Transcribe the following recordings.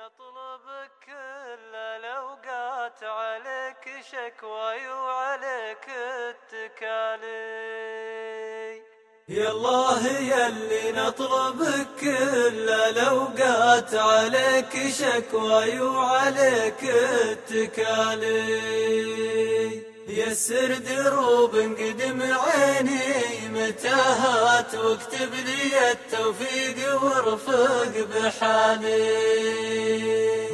نطلبك كل الأوقات، عليك شكواي وعليك اتكالي. يا الله يلي نطلبك كل الأوقات، عليك شكواي وعليك اتكالي. يسر دروب انقدم عيني متاهات، واكتب لي التوفيق وارفق بحالي.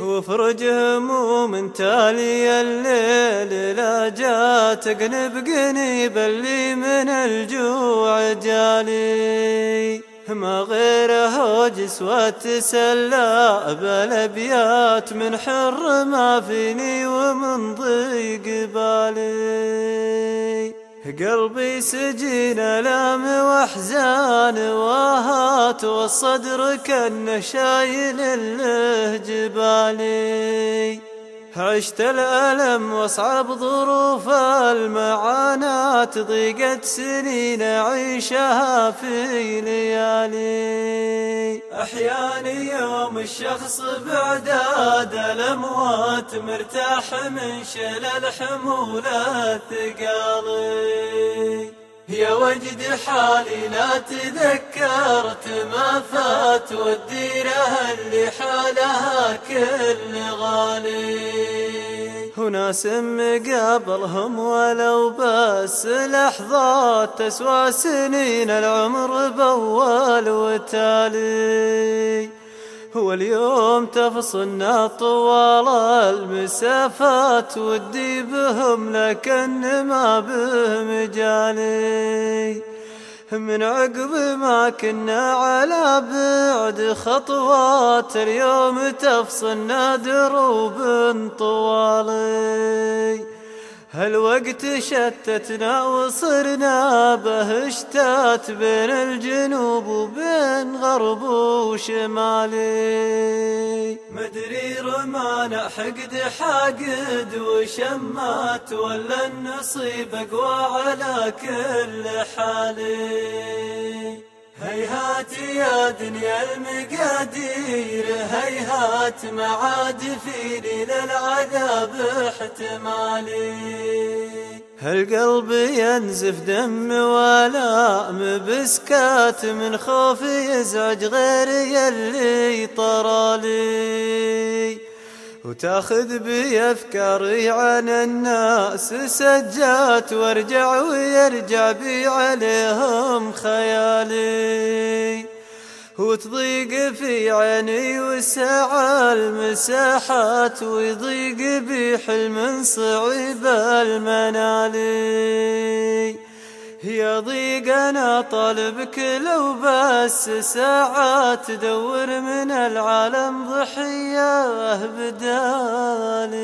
وافرج هموم تالي الليل لا جات، قنب قنيب اللي من الجوع جالي. ما غيره جسوة تسلى بالابيات، من حر ما فيني ومن ضيق بالي. قلبي سجين الام واحزان واهات، والصدر كانه شايل له جبالي. عشت الألم واصعب ظروف المعاناة، ضيقت سنين أعيشها في ليالي. أحياني يوم الشخص بعداد الأموات، مرتاح من شل الحمول الثقالي. يا وجد حالي لا تذكرت ما فات، والديرة اللي حالها كل غالي. وناس مقابلهم ولو بس لحظات، تسوى سنين العمر بأول وتالي. هو اليوم تفصلنا طوال المسافات، ودي بهم لكن ما به مجالي. من عقب ما كنا على بعد خطوات، اليوم تفصلنا دروب طوالي. هالوقت شتتنا وصرنا به شتات، بين الجنوب وبين غرب وشمالي. مدري رمانا حقد حاقد وشمات، ولا النصيب اقوى على كل حالي. هيهات يا دنيا المقادير هيهات، ما عاد فيني للعذاب احتمالي. هالقلب ينزف دم والام بسكات، من خوف يزعج غيري اللي طرالي. وتاخذ بأفكاري عن الناس سجات، وارجع ويرجع بي عليهم خيالي. وتضيق في عيني وسع المساحات، ويضيق بي حلم صعيب المنالي. يا ضيق أنا طالبك لو بس ساعات، دور من العالم ضحية بدالي.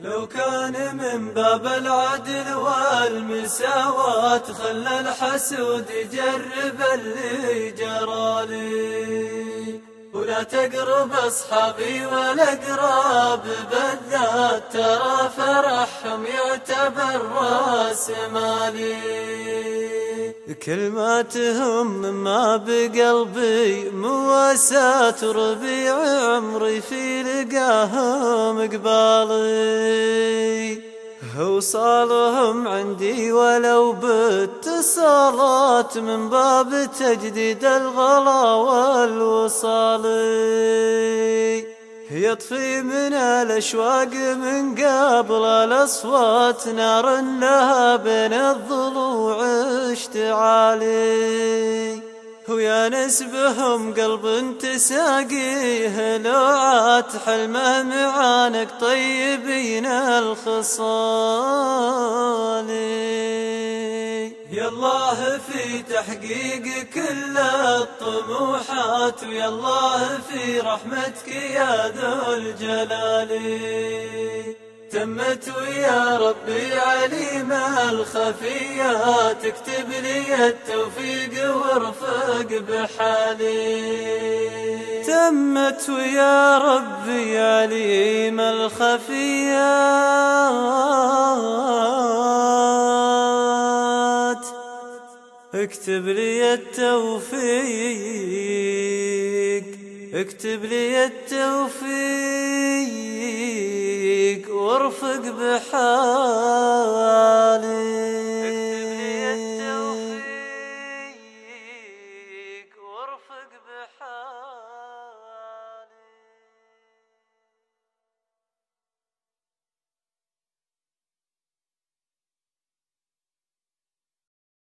لو كان من باب العدل والمساواة، خلى الحسود يجرب اللي جرالي. ولا تقرب أصحابي ولا قراب بالذات، ترى فرحهم يعتبر راس مالي. كلماتهم ما بقلبي مواساة، ربيع عمري في لقاهم قبالي. وصالهم عندي ولو باتصالات، من باب تجديد الغلا والوصال. يطفي من الأشواق من قبل الأصوات، نار لها بين الضلوع اشتعالي. ويا نسبهم قلب تساقيه لوعات، حلمه معانك طيبين الخصال. يا الله في تحقيق كل الطموحات، ويا الله في رحمتك يا ذو الجلال. تمت ويا ربي عليم الخفيات، اكتب لي التوفيق وارفق بحالي. تمت ويا ربي عليم الخفيات، اكتب لي التوفيق اكتب لي التوفيق وارفق بحالي.